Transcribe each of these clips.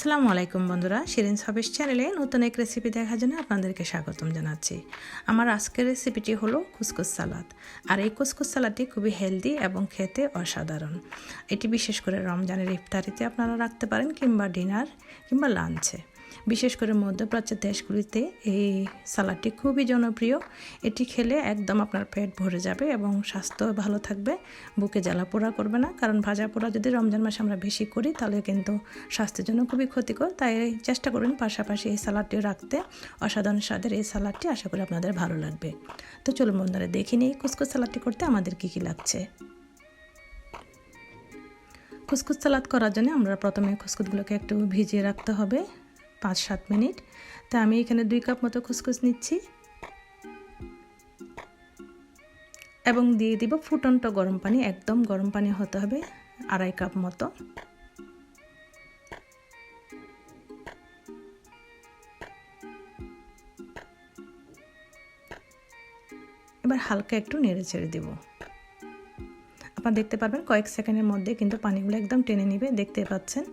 আসসালামু আলাইকুম বন্ধুরা, শিরিন হবিস চ্যানেলে নতুন এক রেসিপি দেখার জন্য আপনাদেরকে স্বাগতম জানাচ্ছি। আমার আজকের রেসিপিটি হলো কুসকুস সালাদ। আর এই কুসকুস সালাদটি খুবই হেলদি এবং খেতে অসাধারণ। এটি বিশেষ করে রমজানের ইফতারিতে আপনারা রাখতে পারেন কিংবা ডিনার কিংবা লাঞ্চে। বিশেষ করে মধ্যপ্রাচ্যের দেশগুলিতে এই সালাডটি খুবই জনপ্রিয়। এটি খেলে একদম আপনার পেট ভরে যাবে এবং স্বাস্থ্য ভালো থাকবে, বুকে জ্বালা পোড়া করবে না। কারণ ভাজা পোড়া যদি রমজান মাসে আমরা বেশি করি তাহলে কিন্তু স্বাস্থ্যের জন্য খুবই ক্ষতিকর। তাই চেষ্টা করুন পাশাপাশি এই সালাডটিও রাখতে। অসাধারণ স্বাদের এই সালাডটি আশা করি আপনাদের ভালো লাগবে। তো চলুন বন্ধুরা, দেখি নিই কুসকুস সালাডটি করতে আমাদের কী কী লাগছে। কুসকুস সালাদ করার জন্য আমরা প্রথমে কুসকুসগুলোকে একটু ভিজিয়ে রাখতে হবে 5-7 মিনিট। তা আমি এখানে 2 কাপ মতো কুসকুস নিচ্ছি এবং দিয়ে দিব ফুটন্ত গরম পানি। একদম গরম পানি হতে হবে, 2.5 কাপ মতো। এবার হালকা একটু নেড়ে ছেড়ে দেব। আপনারা দেখতে পারবেন কয়েক সেকেন্ডের মধ্যে কিন্তু পানিগুলো একদম টেনে নেবে, দেখতে পাচ্ছেন।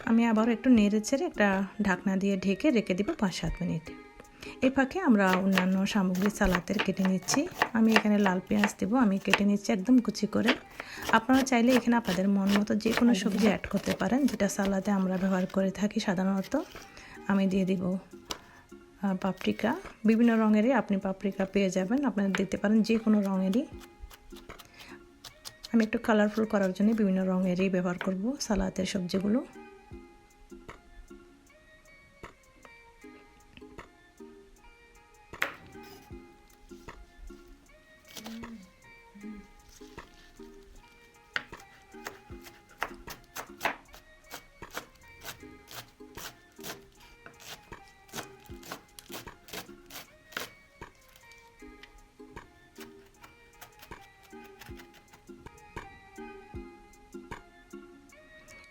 আমি আবার একটু নেড়ে ছেড়ে একটা ঢাকনা দিয়ে ঢেকে রেখে দিব 5-7 মিনিট। এই ফাঁকে আমরা অন্যান্য সামগ্রী সালাদের কেটে নিচ্ছি। আমি এখানে লাল পেঁয়াজ দেবো, আমি কেটে নিচ্ছি একদম কুচি করে। আপনারা চাইলে এখানে আপনাদের মন মতো যে কোনো সবজি অ্যাড করতে পারেন, যেটা সালাদে আমরা ব্যবহার করে থাকি সাধারণত। আমি দিয়ে দিব পাপরিকা। বিভিন্ন রঙেরই আপনি পাপরিকা পেয়ে যাবেন, আপনারা দিতে পারেন যে কোনো রঙেরই। আমি একটু কালারফুল করার জন্য বিভিন্ন রঙেরই ব্যবহার করব সালাদের সবজিগুলো।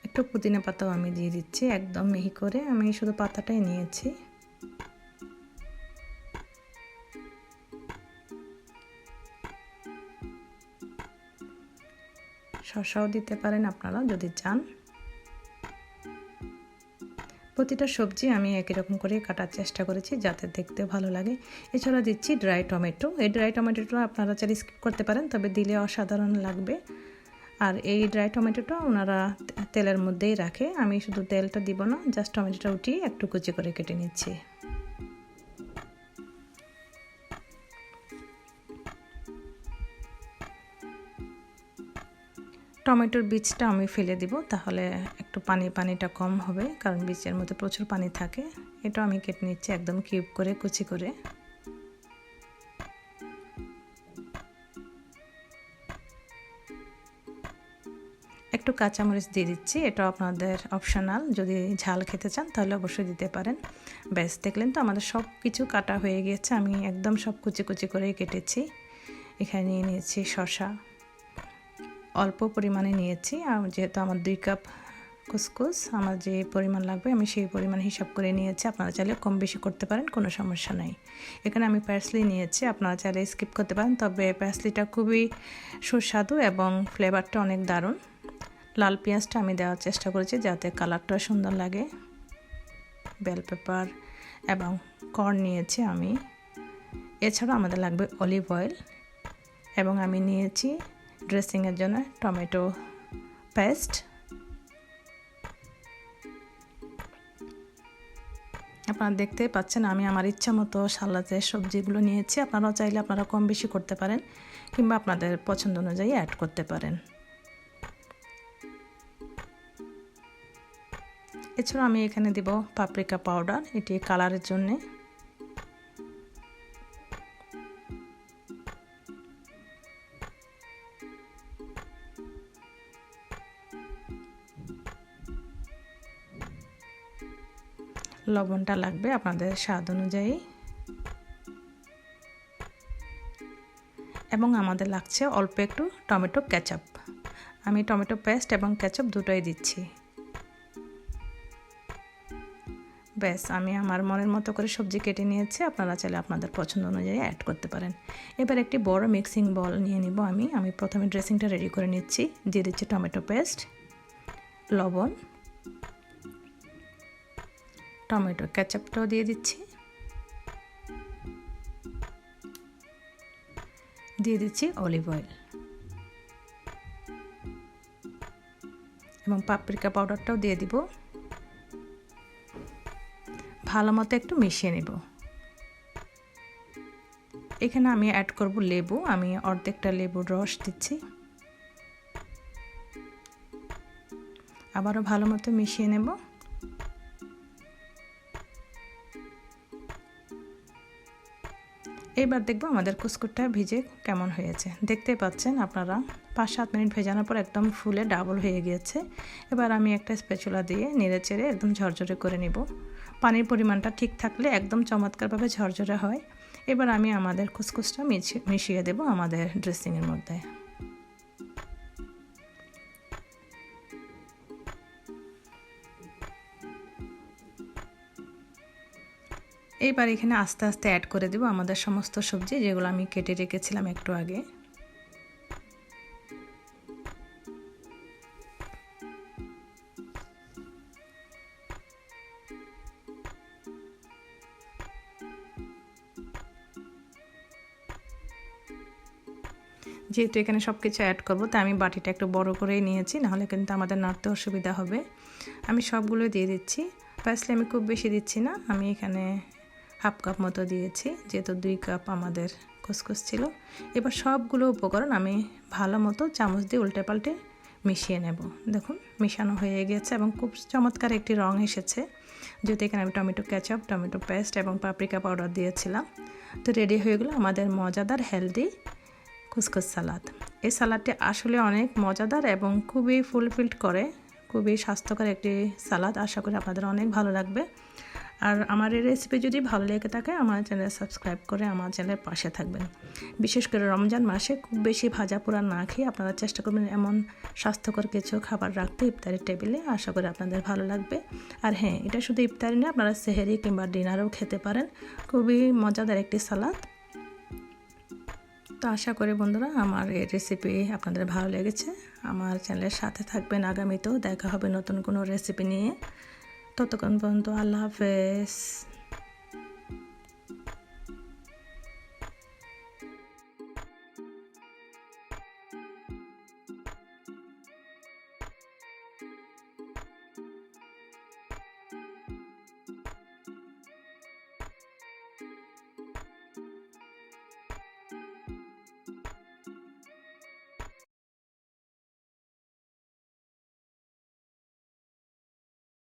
একটু পুদিনা পাতাও আমি দিয়ে দিচ্ছি, একদম মিহি করে। আমি শুধু পাতাটাই নিয়েছি। শসাও দিতে পারেন আপনারা যদি চান। প্রতিটা সবজি আমি একই রকম করে কাটার চেষ্টা করেছি যাতে দেখতে ভালো লাগে। এছাড়া দিচ্ছি ড্রাই টমেটো। এই ড্রাই টমেটোটা আপনারা চাইলে স্কিপ করতে পারেন, তবে দিলে অসাধারণ লাগবে। আর এই ড্রাই টমেটোটা ওনারা তেলের মধ্যেই রাখে, আমি শুধু তেলটা দিব না, জাস্ট টমেটোটা উঠিয়ে একটু কুচি করে কেটে নিচ্ছি। টমেটোর বীজটা আমি ফেলে দিব, তাহলে একটু পানিটা কম হবে, কারণ বীজের মধ্যে প্রচুর পানি থাকে। এটা আমি কেটে নিচ্ছি একদম কিউব করে, কুচি করে। একটু কাঁচামরিচ দিয়ে দিচ্ছি, এটা আপনাদের অপশনাল। যদি ঝাল খেতে চান তাহলে অবশ্যই দিতে পারেন। ব্যাস, দেখলেন তো আমাদের সব কিছু কাটা হয়ে গিয়েছে। আমি একদম সব কুচি কুচি করে কেটেছি। এখানে নিয়ে নিয়েছি শসা, অল্প পরিমাণে নিয়েছি। আর যেহেতু আমার 2 কাপ কুসকুস, আমার যে পরিমাণ লাগবে আমি সেই পরিমাণ হিসাব করে নিয়েছি। আপনারা চাইলে কম বেশি করতে পারেন, কোনো সমস্যা নাই। এখানে আমি পার্সলি নিয়েছি, আপনারা চাইলে স্কিপ করতে পারেন, তবে পার্সলিটা খুবই সুস্বাদু এবং ফ্লেভারটা অনেক দারুণ। লাল পেঁয়াজটা আমি দেওয়ার চেষ্টা করেছি যাতে কালারটা সুন্দর লাগে। বেল পেপার এবং কর্ন নিয়েছি আমি। এছাড়া আমাদের লাগবে অলিভ অয়েল এবং আমি নিয়েছি ড্রেসিংয়ের জন্য টমেটো পেস্ট। আপনারা দেখতেই পাচ্ছেন আমি আমার ইচ্ছা মতো সালাদের সবজিগুলো নিয়েছি। আপনারাও চাইলে আপনারা কম বেশি করতে পারেন কিংবা আপনাদের পছন্দ অনুযায়ী অ্যাড করতে পারেন। এছাড়া আমি এখানে দিব পাপরিকা পাউডার, এটি কালারের জন্যে। লবণটা লাগবে আপনাদের স্বাদ অনুযায়ী এবং আমাদের লাগছে অল্প একটু টমেটো কেচাপ। আমি টমেটো পেস্ট এবং কেচাপ দুটোই দিচ্ছি। ব্যাস, আমি আমার মনের মতো করে সবজি কেটে নিয়েছি, আপনারা চাইলে আপনাদের পছন্দ অনুযায়ী অ্যাড করতে পারেন। এবার একটি বড় মিক্সিং বল নিয়ে নিব। আমি প্রথমে ড্রেসিংটা রেডি করে নিচ্ছি। দিয়ে দিচ্ছি টমেটো পেস্ট, লবণ, টমেটো কেচাপটাও দিয়ে দিচ্ছি, দিয়ে দিচ্ছি অলিভ অয়েল এবং পাপরিকা পাউডারটাও দিয়ে দিব। ভালো মতো একটু মিশিয়ে নেব। এখানে আমি অ্যাড করব লেবু, আমি অর্ধেকটা লেবুর রস দিচ্ছি। আবারও ভালো মতো মিশিয়ে নেব। এবার দেখব আমাদের কুসকুসটা ভিজে কেমন হয়েছে। দেখতে পাচ্ছেন আপনারা 5-7 মিনিট ভেজানোর পর একদম ফুলে ডাবল হয়ে গিয়েছে। এবার আমি একটা স্প্যাচুলা দিয়ে নেড়েচেড়ে একদম ঝরঝরে করে নেব। পানির পরিমাণটা ঠিক থাকলে একদম চমৎকারভাবে ঝরঝরে হয়। এবার আমি আমাদের কুসকুসটা মিশিয়ে দেব আমাদের ড্রেসিংয়ের মধ্যে। এইবার এখানে আস্তে আস্তে অ্যাড করে দেব আমাদের সমস্ত সবজি, যেগুলো আমি কেটে রেখেছিলাম একটু আগে। যেহেতু এখানে সব কিছু অ্যাড করবো, তাই আমি বাটিটা একটু বড় করেই নিয়েছি, নাহলে কিন্তু আমাদের নাড়তে অসুবিধা হবে। আমি সবগুলো দিয়ে দিচ্ছি। পার্সলি আমি খুব বেশি দিচ্ছি না, আমি এখানে হাফ কাপ মতো দিয়েছি, যেহেতু 2 কাপ আমাদের কুসকুস ছিল। এবার সবগুলো উপকরণ আমি ভালো মতো চামচ দিয়ে উল্টে পাল্টে মিশিয়ে নেব। দেখুন মিশানো হয়ে গেছে এবং খুব চমৎকার একটি রং এসেছে, যেহেতু এখানে আমি টমেটো কেচাপ, টমেটো পেস্ট এবং পাপরিকা পাউডার দিয়েছিলাম। তো রেডি হয়ে গেল আমাদের মজাদার হেলদি কুসকুস সালাদ। এই সালাদটি আসলে অনেক মজাদার এবং খুবই ফুলফিলড করে, খুবই স্বাস্থ্যকর একটি সালাদ। আশা করি আপনাদের অনেক ভালো লাগবে। আর আমার এই রেসিপি যদি ভালো লেগে থাকে, আমার চ্যানেল সাবস্ক্রাইব করে আমার চ্যানেলের পাশে থাকবেন। বিশেষ করে রমজান মাসে খুব বেশি ভাজা পোড়া না খেয়ে আপনারা চেষ্টা করবেন এমন স্বাস্থ্যকর কিছু খাবার রাখতে ইফতারের টেবিলে। আশা করি আপনাদের ভালো লাগবে। আর হ্যাঁ, এটা শুধু ইফতারি না, আপনারা সেহরি কিংবা ডিনারেও খেতে পারেন। খুবই মজাদার একটি সালাদ। তো আশা করি বন্ধুরা আমার এই রেসিপি আপনাদের ভালো লেগেছে। আমার চ্যানেলের সাথে থাকবেন। আগামীতেও দেখা হবে নতুন কোনো রেসিপি নিয়ে। ততক্ষণ পর্যন্ত আল্লাহ হাফেজ।